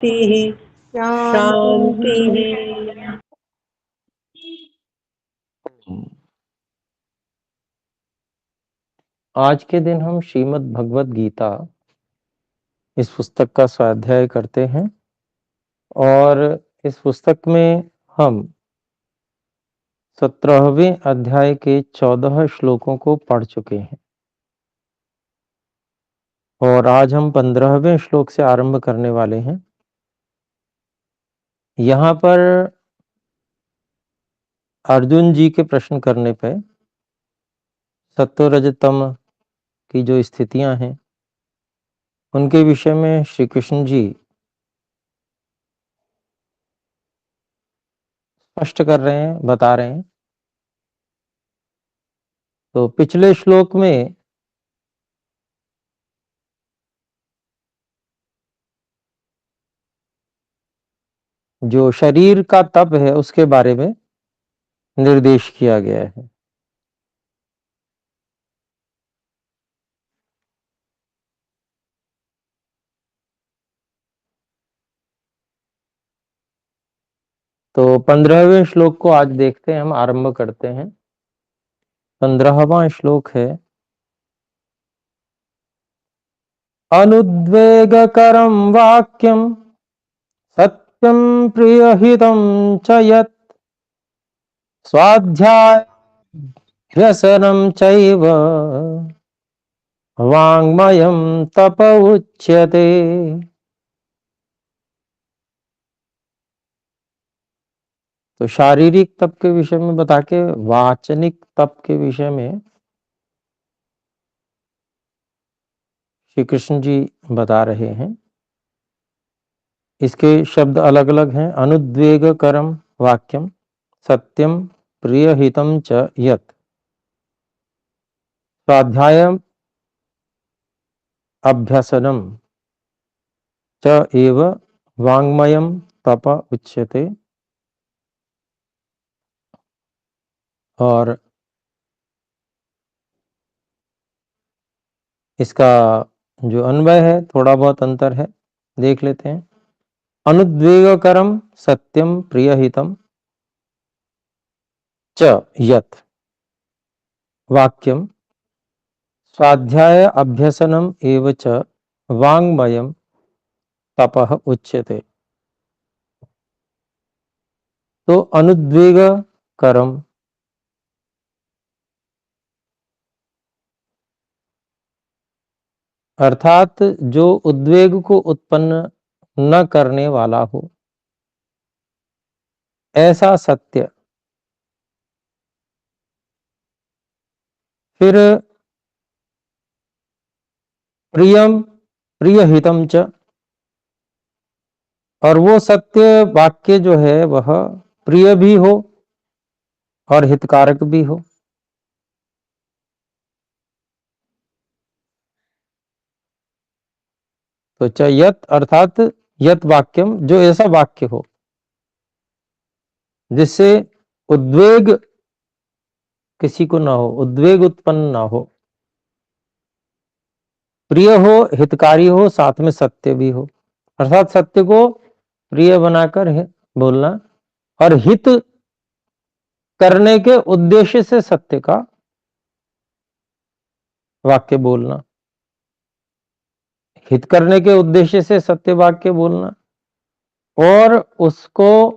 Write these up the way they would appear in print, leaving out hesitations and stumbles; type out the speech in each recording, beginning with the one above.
शांति। आज के दिन हम श्रीमद् भगवत गीता इस पुस्तक का स्वाध्याय करते हैं और इस पुस्तक में हम 17वें अध्याय के 14 श्लोकों को पढ़ चुके हैं और आज हम 15वें श्लोक से आरंभ करने वाले हैं। यहाँ पर अर्जुन जी के प्रश्न करने पे सत्व रजतम की जो स्थितियां हैं उनके विषय में श्री कृष्ण जी स्पष्ट कर रहे हैं, बता रहे हैं। तो पिछले श्लोक में जो शरीर का तप है उसके बारे में निर्देश किया गया है। तो 15वें श्लोक को आज देखते हैं, हम आरंभ करते हैं। 15वां श्लोक है, अनुद्वेगकरं वाक्यं सत्यं प्रियहितं च यत् स्वाध्यायभ्यसनं चैव वाङ्मयं तप उच्यते। तो शारीरिक तप के विषय में बता के वाचनिक तप के विषय में श्री कृष्ण जी बता रहे हैं। इसके शब्द अलग अलग हैं। अनुद्वेगकरम वाक्यम सत्यम प्रियहितम च यत् स्वाध्याय अभ्यसनम च एव वाङ्मयम तप उच्यते। और इसका जो अन्वय है थोड़ा बहुत अंतर है, देख लेते हैं। अनुद्वेगकरम सत्यम प्रियहितम च यत् वाक्यम स्वाध्याय अभ्यसनम एव च वाङ्मयम तपः उच्यते। तो अनुद्वेगकरम अर्थात जो उद्वेग को उत्पन्न न करने वाला हो, ऐसा सत्य। फिर प्रियम प्रियहितम च, और वो सत्य वाक्य जो है वह प्रिय भी हो और हितकारक भी हो। तो च यत अर्थात यत वाक्यम, जो ऐसा वाक्य हो जिससे उद्वेग किसी को ना हो, उद्वेग उत्पन्न ना हो, प्रिय हो, हितकारी हो, साथ में सत्य भी हो। अर्थात सत्य को प्रिय बनाकर बोलना और हित करने के उद्देश्य से सत्य का वाक्य बोलना, हित करने के उद्देश्य से सत्य वाक्य बोलना और उसको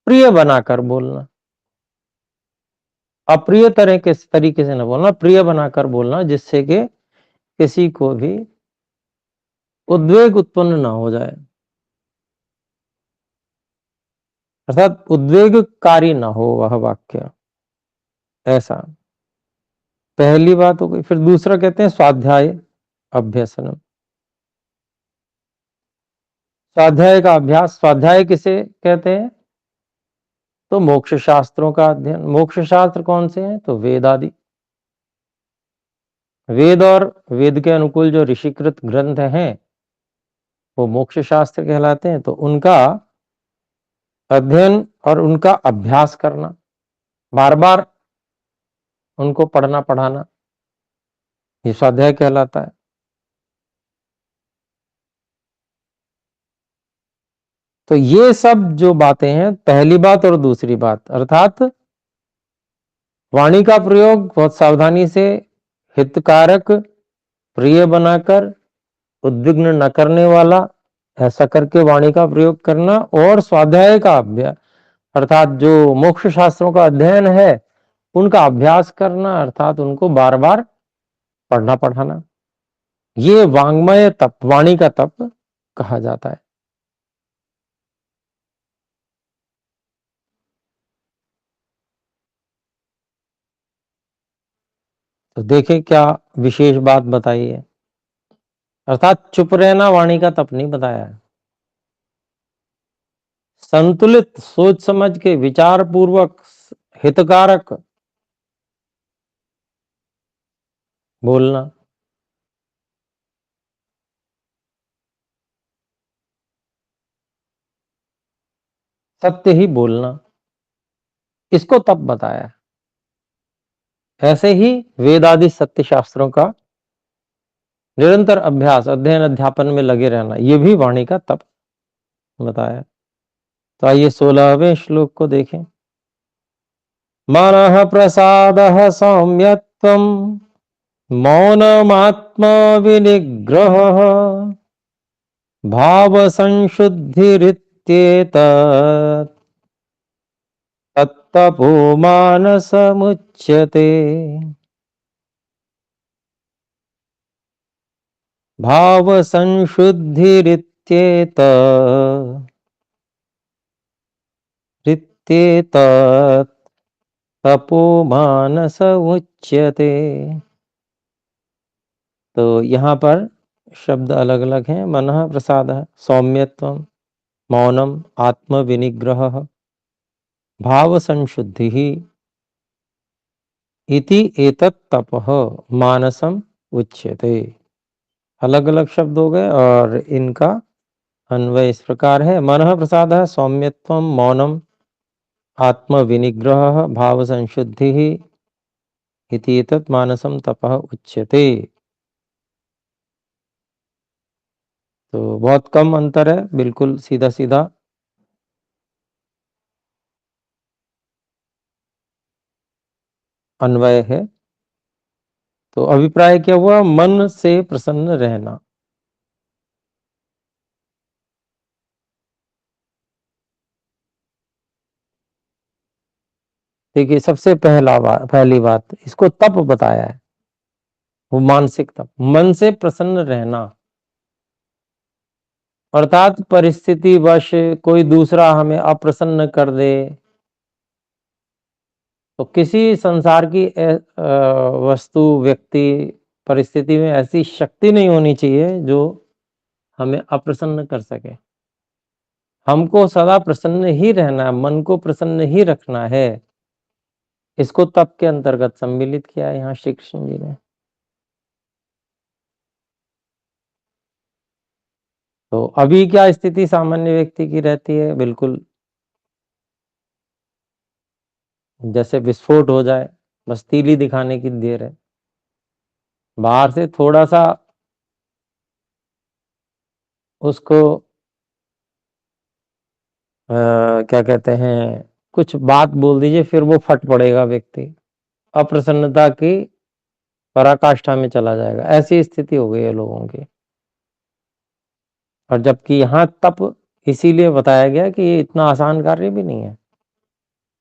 प्रिय बनाकर बोलना। अप्रिय तरह के तरीके से न बोलना, प्रिय बनाकर बोलना, जिससे कि किसी को भी उद्वेग उत्पन्न ना हो जाए, अर्थात उद्वेगकारी ना हो वह वाक्य। ऐसा पहली बात हो गई। फिर दूसरा कहते हैं स्वाध्याय अभ्यसनम। स्वाध्याय का अभ्यास, स्वाध्याय किसे कहते हैं? तो मोक्ष शास्त्रों का अध्ययन। मोक्ष शास्त्र कौन से हैं? तो वेद आदि। वेद और वेद के अनुकूल जो ऋषिकृत ग्रंथ हैं वो मोक्ष शास्त्र कहलाते हैं। तो उनका अध्ययन और उनका अभ्यास करना, बार बार उनको पढ़ना पढ़ाना, ये स्वाध्याय कहलाता है। तो ये सब जो बातें हैं, पहली बात और दूसरी बात, अर्थात वाणी का प्रयोग बहुत सावधानी से, हितकारक, प्रिय बनाकर, उद्विग्न न करने वाला, ऐसा करके वाणी का प्रयोग करना। और स्वाध्याय का अभ्यास, अर्थात जो मोक्ष शास्त्रों का अध्ययन है उनका अभ्यास करना, अर्थात उनको बार बार पढ़ना पढ़ाना। ये वांग्मय तप, वाणी का तप कहा जाता है। तो देखें क्या विशेष बात बताई है। अर्थात चुप रहना वाणी का तप नहीं बताया है। संतुलित सोच समझ के विचार पूर्वक हितकारक बोलना, सत्य ही बोलना, इसको तप बताया है। ऐसे ही वेद आदि सत्य शास्त्रों का निरंतर अभ्यास, अध्ययन अध्यापन में लगे रहना, ये भी वाणी का तप बताया। तो आइए 16वें श्लोक को देखें। मनः प्रसादः सौम्यत्वं मौनमात्मा विनिग्रहः भाव संशुद्धिरित्येतत् तत्तपो मानसमुच्यते। भाव संशुद्धिरित्येतत् तपो मानस उच्यते। तो यहाँ पर शब्द अलग अलग हैं। मनः प्रसादः, सौम्यत्वम, मौनम, आत्म विनिग्रह, भाव संशुद्धि इति एतत् तपः मानसम उच्यते। अलग अलग शब्द हो गए और इनका अन्वय इस प्रकार है। मनः प्रसादः सौम्यत्वम मौनम आत्म विनिग्रह भाव संशुद्धि इति एतत् मानसम तपः उच्यते। तो बहुत कम अंतर है, बिल्कुल सीधा सीधा अन्वय है। तो अभिप्राय क्या हुआ? मन से प्रसन्न रहना। देखिए, सबसे पहली बात इसको तप बताया है, वो मानसिक तप, मन से प्रसन्न रहना। अर्थात परिस्थिति वश कोई दूसरा हमें अप्रसन्न कर दे, तो किसी संसार की वस्तु, व्यक्ति, परिस्थिति में ऐसी शक्ति नहीं होनी चाहिए जो हमें अप्रसन्न कर सके। हमको सदा प्रसन्न ही रहना है, मन को प्रसन्न ही रखना है। इसको तप के अंतर्गत सम्मिलित किया है यहाँ श्री कृष्ण जी ने। तो अभी क्या स्थिति सामान्य व्यक्ति की रहती है? बिल्कुल जैसे विस्फोट हो जाए, बस तीली दिखाने की देर है। बाहर से थोड़ा सा उसको क्या कहते हैं, कुछ बात बोल दीजिए, फिर वो फट पड़ेगा व्यक्ति, अप्रसन्नता की पराकाष्ठा में चला जाएगा। ऐसी स्थिति हो गई है लोगों की। और जबकि यहाँ तप इसीलिए बताया गया कि ये इतना आसान कार्य भी नहीं है,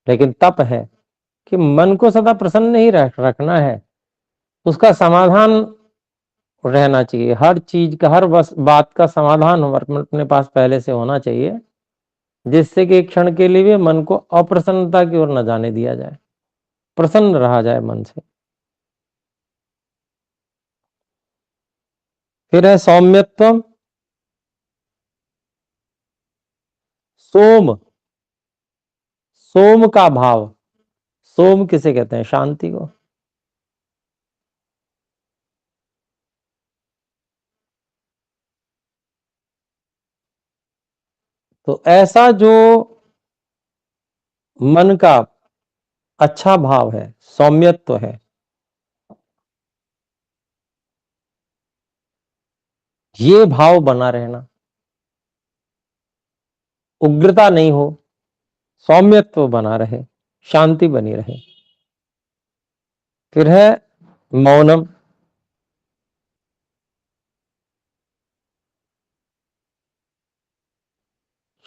लेकिन तप है कि मन को सदा प्रसन्न ही रखना है। उसका समाधान रहना चाहिए, हर चीज का, हर बात का समाधान अपने पास पहले से होना चाहिए, जिससे कि एक क्षण के लिए भी मन को अप्रसन्नता की ओर न जाने दिया जाए, प्रसन्न रहा जाए मन से। फिर है सौम्यत्व। सोम, सोम का भाव, सोम किसे कहते हैं? शांति को। तो ऐसा जो मन का अच्छा भाव है, सौम्यत्व है, ये भाव बना रहना, उग्रता नहीं हो, सौम्यत्व बना रहे, शांति बनी रहे। फिर है मौनम।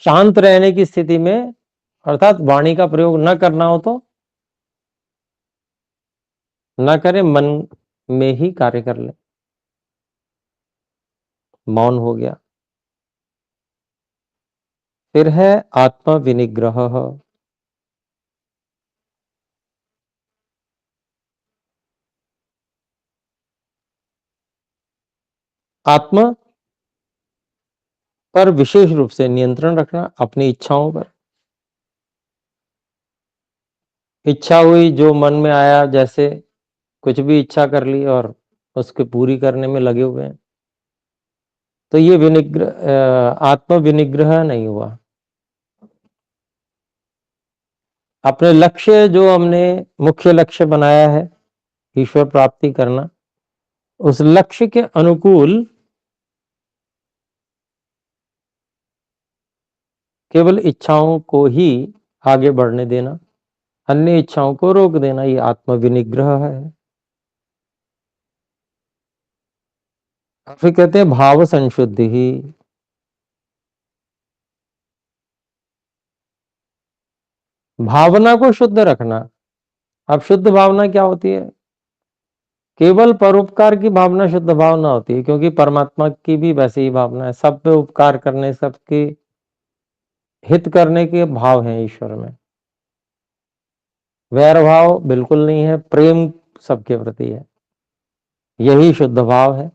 शांत रहने की स्थिति में, अर्थात वाणी का प्रयोग न करना हो तो न करें, मन में ही कार्य कर ले, मौन हो गया। फिर है आत्म विनिग्रह। आत्मा पर विशेष रूप से नियंत्रण रखना, अपनी इच्छाओं पर। इच्छा हुई, जो मन में आया, जैसे कुछ भी इच्छा कर ली और उसके पूरी करने में लगे हुए हैं, तो ये आत्म विनिग्रह नहीं हुआ। अपने लक्ष्य, जो हमने मुख्य लक्ष्य बनाया है, ईश्वर प्राप्ति करना, उस लक्ष्य के अनुकूल केवल इच्छाओं को ही आगे बढ़ने देना, अन्य इच्छाओं को रोक देना, ये आत्म विनिग्रह है। फिर कहते हैं भाव संशुद्धि ही। भावना को शुद्ध रखना। अब शुद्ध भावना क्या होती है? केवल परोपकार की भावना शुद्ध भावना होती है, क्योंकि परमात्मा की भी वैसे ही भावना है, सब पे उपकार करने, सबके हित करने के भाव हैं ईश्वर में। वैर भाव बिल्कुल नहीं है, प्रेम सबके प्रति है, यही शुद्ध भाव है।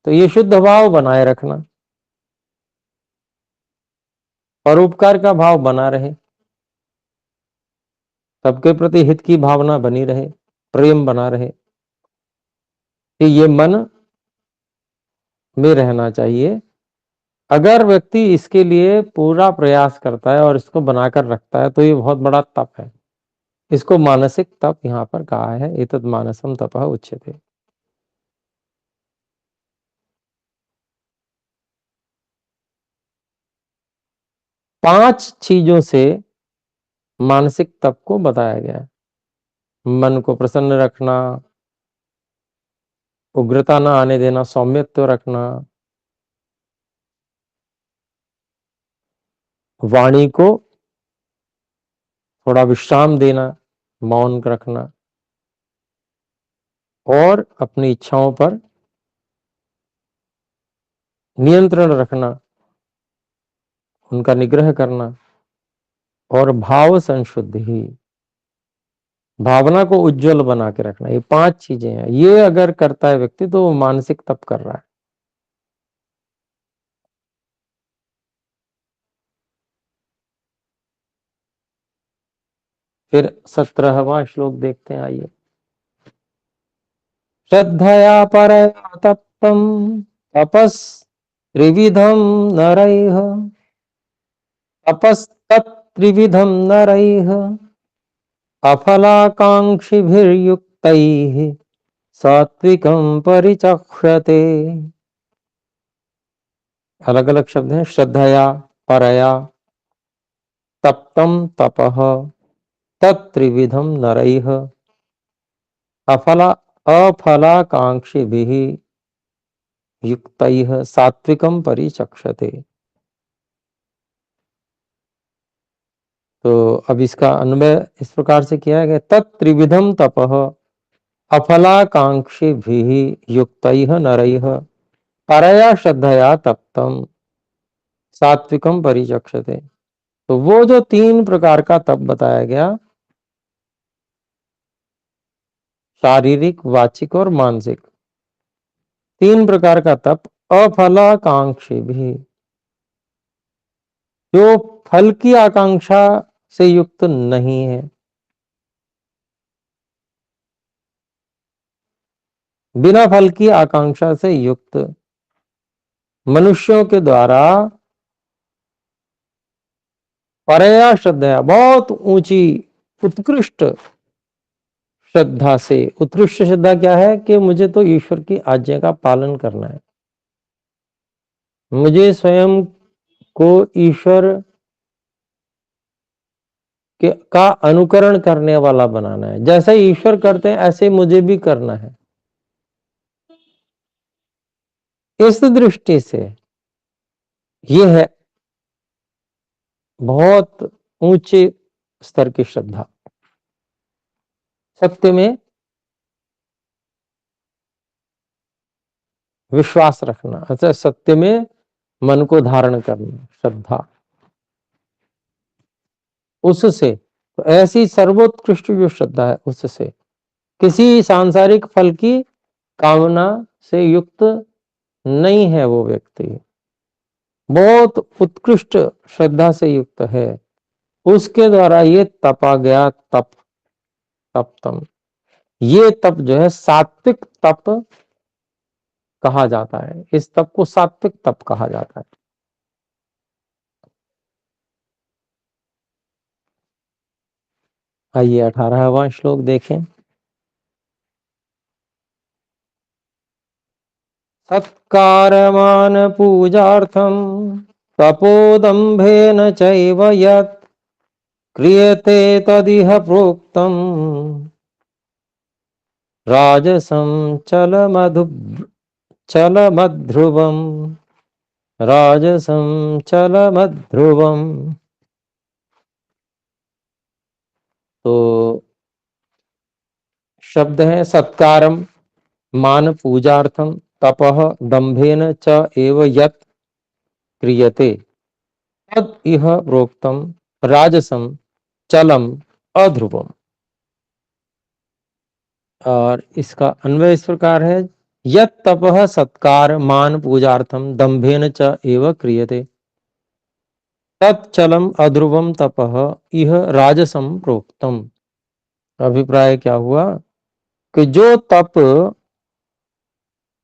तो ये शुद्ध भाव बनाए रखना, परोपकार का भाव बना रहे, सबके प्रति हित की भावना बनी रहे, प्रेम बना रहे, कि ये मन में रहना चाहिए। अगर व्यक्ति इसके लिए पूरा प्रयास करता है और इसको बनाकर रखता है, तो ये बहुत बड़ा तप है। इसको मानसिक तप यहां पर कहा है, एतत् मानसम तपः उच्यते। पांच चीजों से मानसिक तप को बताया गया है। मन को प्रसन्न रखना, उग्रता न आने देना, सौम्यत्व रखना, वाणी को थोड़ा विश्राम देना, मौन रखना, और अपनी इच्छाओं पर नियंत्रण रखना, उनका निग्रह करना, और भाव संशुद्धि, भावना को उज्जवल बना के रखना। ये पांच चीजें हैं, ये अगर करता है व्यक्ति तो वो मानसिक तप कर रहा है। फिर 17वां श्लोक देखते हैं, आइए। श्रद्धया परया तप्तम तपस त्रिविधम नरैः, तपस्तत्त्रिविधम नरैः अफलाकांक्षिभिर्युक्तैः सात्विकं परिचक्षते। अलग अलग शब्द हैं। श्रद्धया, परया, तप्तम तपः, तत्त्रिविधम नरैः अफलाकांक्षिभिः युक्तैः सात्विकं परिचक्षते। तो अब इसका अन्वय इस प्रकार से किया गया, तत्त्रिविधम तपः अफलाकांक्षिभिः युक्तैः नरैः परया श्रद्धया तप्तम सात्विकम परिचक्षते। तो वो जो तीन प्रकार का तप बताया गया, शारीरिक, वाचिक और मानसिक, तीन प्रकार का तप, अफलाकांक्षी भी, जो फल की आकांक्षा से युक्त नहीं है, बिना फल की आकांक्षा से युक्त, मनुष्यों के द्वारा परया श्रद्धा, बहुत ऊंची उत्कृष्ट श्रद्धा से। उत्कृष्ट श्रद्धा क्या है? कि मुझे तो ईश्वर की आज्ञा का पालन करना है, मुझे स्वयं को ईश्वर का अनुकरण करने वाला बनाना है। जैसा ईश्वर करते हैं ऐसे मुझे भी करना है। इस दृष्टि से यह है बहुत ऊंचे स्तर की श्रद्धा। सत्य में विश्वास रखना, अच्छा सत्य में मन को धारण करना, श्रद्धा, उससे तो ऐसी सर्वोत्कृष्ट जो श्रद्धा है उससे किसी सांसारिक फल की कामना से युक्त नहीं है वो व्यक्ति, बहुत उत्कृष्ट श्रद्धा से युक्त है। उसके द्वारा ये तपा गया तप, तप्तम, ये तप जो है सात्विक तप कहा जाता है। इस तप को सात्विक तप कहा जाता है। आइए 18वां श्लोक देखें। सत्कारमान पूजार्थम तपोदम्भेन चैव यत् क्रियते तदिह प्रोक्तम राजसं चलमध्रुवम्, राजसं चलमध्रुवम्। तो शब्द है सत्कारम, मान पूजार्थम, तपः दंभेन च एव यत् क्रियते तद इह प्रोक्तम राजसम चलम अध्रुवम। और इसका अन्वय इस प्रकार है, यत् तपः सत्कार मान पूजार्थम दंभेन च एव क्रियते तत्चलम अध्रुवम तपः इह राजसम प्रोक्तम। अभिप्राय क्या हुआ कि जो तप,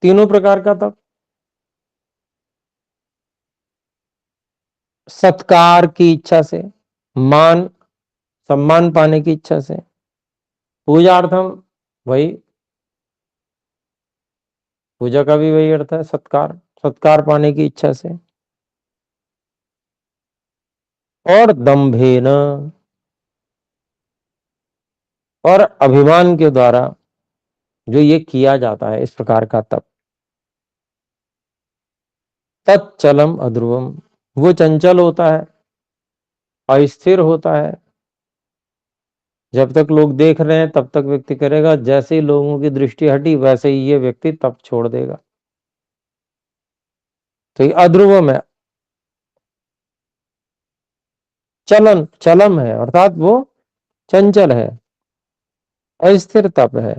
तीनों प्रकार का तप, सत्कार की इच्छा से, मान सम्मान पाने की इच्छा से, पूजार्थम वही पूजा का भी वही अर्थ है, सत्कार, सत्कार पाने की इच्छा से, और दंभेन, और अभिमान के द्वारा जो ये किया जाता है इस प्रकार का तप, तत्चलम अध्रुवम, वो चंचल होता है, अस्थिर होता है। जब तक लोग देख रहे हैं तब तक व्यक्ति करेगा, जैसे ही लोगों की दृष्टि हटी वैसे ही ये व्यक्ति तप छोड़ देगा। तो ये अध्रुवम है, चलन चलम है, अर्थात वो चंचल है, अस्थिर तप है।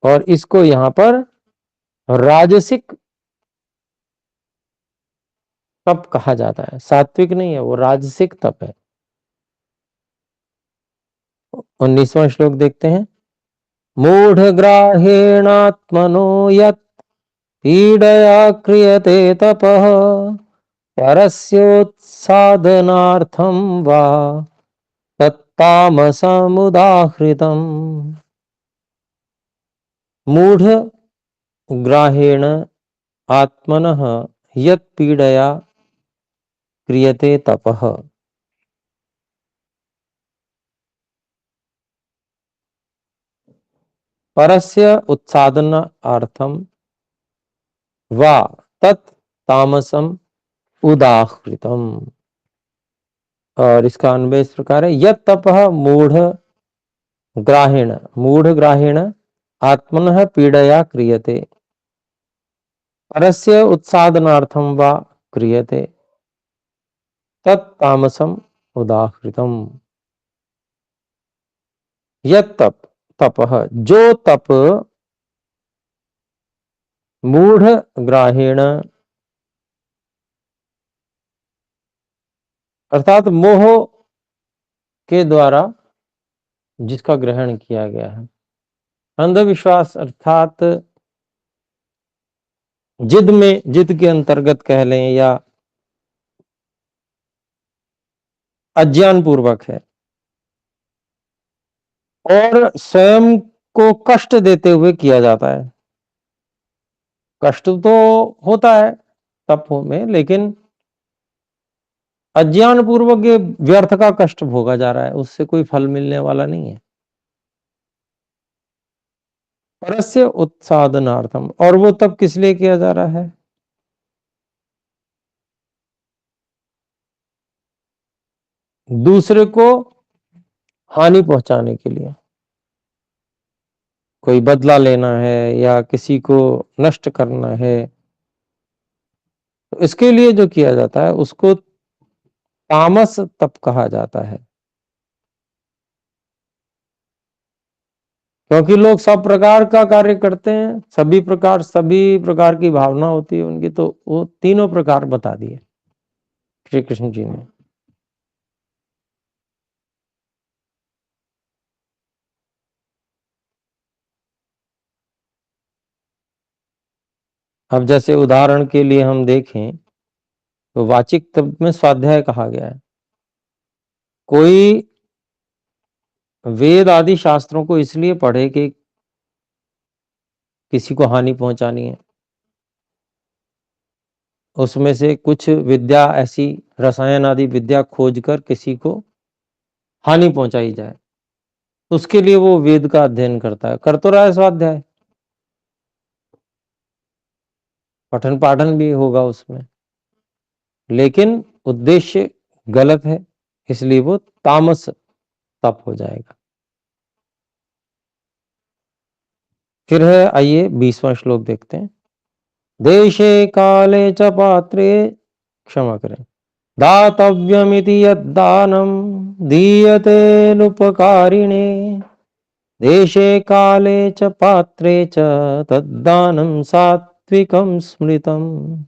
और इसको यहां पर राजसिक तप कहा जाता है, सात्विक नहीं है, वो राजसिक तप है। 19वां श्लोक देखते हैं। मूढ़ग्राहेणात्मनो यत् पीडया क्रियते तपः परस्योत्सादनार्थं वा तत्तामसमुदाहृतम्। मूढ़ ग्राहेण आत्मनः यत् पीडया क्रियते तपः, परस्य उत्सादनार्थं वा तत् तामसम उदाहृतम। और इसका अन्वय इस प्रकार है, यत् तपः मूढ़ ग्राहेण आत्मनः पीडया क्रियते परस्य उत्सादनार्थं वा क्रियते तत् तामसम उदाहृतम। यत् तपः, जो तप मूढ़ ग्राहेण, अर्थात मोह के द्वारा जिसका ग्रहण किया गया है, अंधविश्वास अर्थात जिद के अंतर्गत कह लें या अज्ञान पूर्वक है, और स्वयं को कष्ट देते हुए किया जाता है। कष्ट तो होता है तप में, लेकिन अज्ञान पूर्वक ये व्यर्थ का कष्ट भोगा जा रहा है, उससे कोई फल मिलने वाला नहीं है। परस्य उत्साधनार्थम, और वो तब किस लिए किया जा रहा है? दूसरे को हानि पहुंचाने के लिए, कोई बदला लेना है या किसी को नष्ट करना है, तो इसके लिए जो किया जाता है उसको तामस तप कहा जाता है। क्योंकि लोग सब प्रकार का कार्य करते हैं, सभी प्रकार की भावना होती है उनकी, तो वो तीनों प्रकार बता दिए श्री कृष्ण जी ने। अब जैसे उदाहरण के लिए हम देखें तो वाचिक तप में स्वाध्याय कहा गया है। कोई वेद आदि शास्त्रों को इसलिए पढ़े कि किसी को हानि पहुंचानी है, उसमें से कुछ विद्या ऐसी रसायन आदि विद्या खोजकर किसी को हानि पहुंचाई जाए, उसके लिए वो वेद का अध्ययन करता है, कर तो रहा है स्वाध्याय, पठन पाठन भी होगा उसमें, लेकिन उद्देश्य गलत है, इसलिए वो तामस तप हो जाएगा। फिर है, आइए 20वां श्लोक देखते हैं। देशे काले च पात्रे, क्षमा करें, दातव्यमिति यद्दानं दीयते नुपकारिणे, देशे काले च पात्रे च तद्दानं सात्विकं स्मृतम्।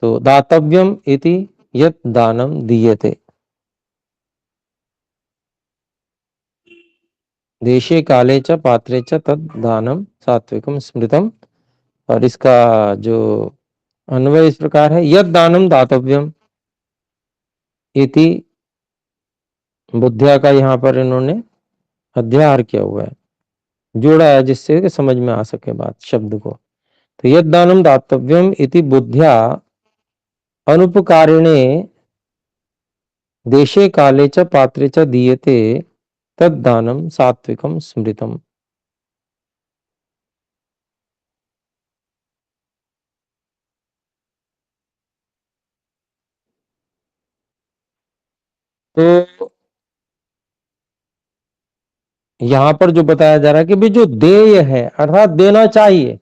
तो दातव्यम इति यत् दानम दीयते, देशे काले च पात्रे च तद दानम सात्विकम स्मृतम। और इसका जो अन्वय इस प्रकार है, यद दानम दातव्यम इति, बुद्धिया का यहाँ पर इन्होंने अध्याहार किया हुआ है, जोड़ा है जिससे कि समझ में आ सके बात शब्द को। तो यद दानम दातव्यम इति बुद्धिया अनुपकारिणे देशे काले च पात्रे च दीयते तद दानम सात्विकम स्मृतम। तो यहां पर जो बताया जा रहा है कि भाई जो देय है अर्थात देना चाहिए,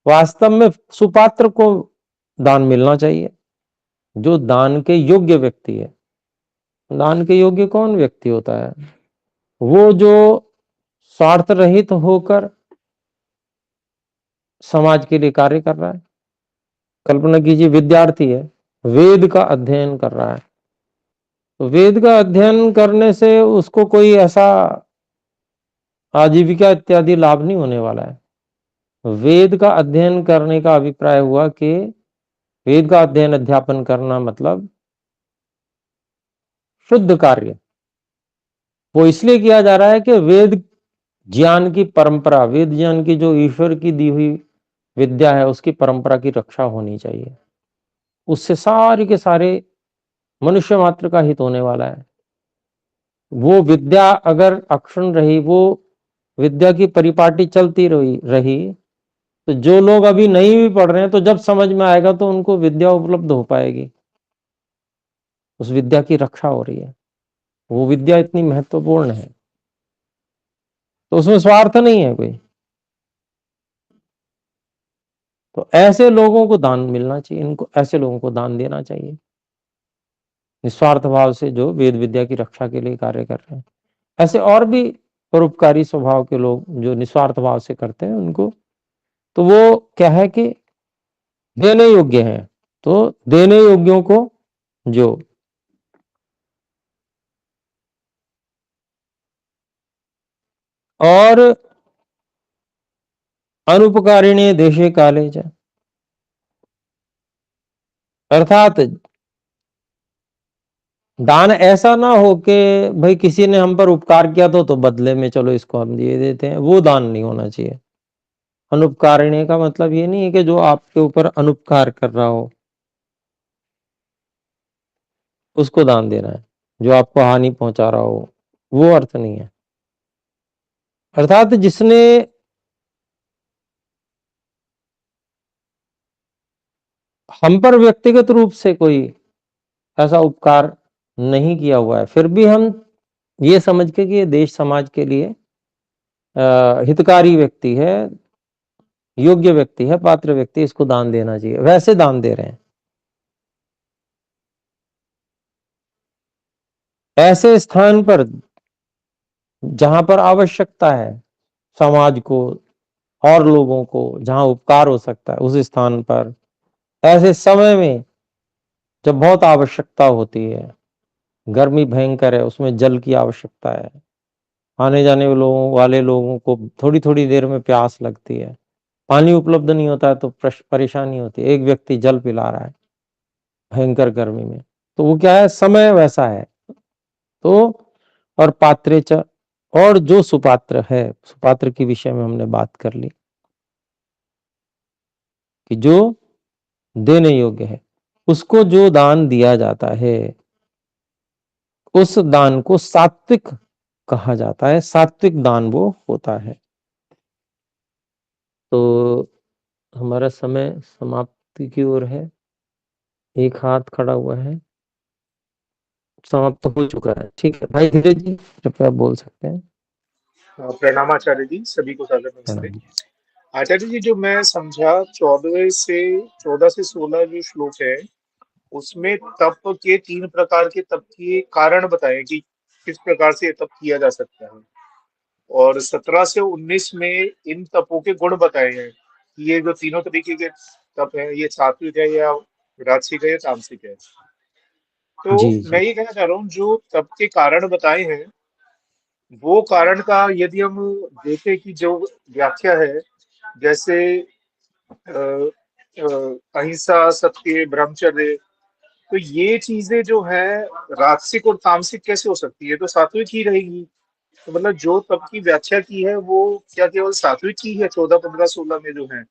वास्तव में सुपात्र को दान मिलना चाहिए, जो दान के योग्य व्यक्ति है। दान के योग्य कौन व्यक्ति होता है? वो जो स्वार्थ रहित होकर समाज के लिए कार्य कर रहा है। कल्पना कीजिए, विद्यार्थी है, वेद का अध्ययन कर रहा है, तो वेद का अध्ययन करने से उसको कोई ऐसा आजीविका इत्यादि लाभ नहीं होने वाला है। वेद का अध्ययन करने का अभिप्राय हुआ कि वेद का अध्ययन अध्यापन करना मतलब शुद्ध कार्य। वो इसलिए किया जा रहा है कि वेद ज्ञान की परंपरा, वेद ज्ञान की जो ईश्वर की दी हुई विद्या है उसकी परंपरा की रक्षा होनी चाहिए, उससे सारे के सारे मनुष्य मात्र का हित होने वाला है। वो विद्या अगर अक्षुण्ण रही, वो विद्या की परिपाटी चलती रही, तो जो लोग अभी नहीं भी पढ़ रहे हैं तो जब समझ में आएगा तो उनको विद्या उपलब्ध हो पाएगी, उस विद्या की रक्षा हो रही है, वो विद्या इतनी महत्वपूर्ण है, तो उसमें स्वार्थ नहीं है कोई। तो ऐसे लोगों को दान मिलना चाहिए, इनको ऐसे लोगों को दान देना चाहिए, निस्वार्थ भाव से जो वेद विद्या की रक्षा के लिए कार्य कर रहे हैं। ऐसे और भी परोपकारी स्वभाव के लोग जो निस्वार्थ भाव से करते हैं उनको, तो वो क्या है कि देने योग्य हैं। तो देने योग्यों को जो और अनुपकारिणी देशे काले च, अर्थात दान ऐसा ना हो कि भाई किसी ने हम पर उपकार किया तो बदले में चलो इसको हम दिए देते हैं, वो दान नहीं होना चाहिए। अनुपकारिणी का मतलब ये नहीं है कि जो आपके ऊपर अनुपकार कर रहा हो उसको दान देना है, जो आपको हानि पहुंचा रहा हो वो अर्थ नहीं है। अर्थात जिसने हम पर व्यक्तिगत रूप से कोई ऐसा उपकार नहीं किया हुआ है, फिर भी हम ये समझ के कि ये देश समाज के लिए हितकारी व्यक्ति है, योग्य व्यक्ति है, पात्र व्यक्ति, इसको दान देना चाहिए, वैसे दान दे रहे हैं। ऐसे स्थान पर जहां पर आवश्यकता है समाज को और लोगों को, जहां उपकार हो सकता है उस स्थान पर, ऐसे समय में जब बहुत आवश्यकता होती है, गर्मी भयंकर है, उसमें जल की आवश्यकता है, आने जाने वाले लोगों को थोड़ी थोड़ी देर में प्यास लगती है, पानी उपलब्ध नहीं होता है तो परेशानी होती है। एक व्यक्ति जल पिला रहा है भयंकर गर्मी में, तो वो क्या है, समय वैसा है। तो और पात्रे च, और जो सुपात्र है, सुपात्र के विषय में हमने बात कर ली कि जो देने योग्य है, उसको जो दान दिया जाता है उस दान को सात्विक कहा जाता है, सात्विक दान वो होता है। तो हमारा समय समाप्ति की ओर है, एक हाथ खड़ा हुआ है, समाप्त हो चुका है। ठीक है भाई धीरज जी, कृपया बोल सकते हैं। प्रणाम आचार्य जी, सभी को सादर नमस्ते। प्रणाम। आचार्य जी, जो मैं समझा 14 से 16 जो श्लोक है, उसमें तप के 3 प्रकार के तप के कारण बताए कि किस प्रकार से ये तप किया जा सकता है, और 17 से 19 में इन तपों के गुण बताए हैं कि ये जो तीनों तरीके के तप है, ये सात्विक है या राजसिक है या तामसिक है। तो जी मैं जी। ये कहना चाह रहा हूँ, जो तप के कारण बताए हैं, वो कारण का यदि हम देखें कि जो व्याख्या है, जैसे अहिंसा, सत्य, ब्रह्मचर्य, तो ये चीजें जो है राजसिक और तामसिक कैसे हो सकती है, तो सात्विक ही रहेगी। तो मतलब जो तप की व्याख्या की है वो क्या केवल सात्विक की है 14, 15, 16 में जो है,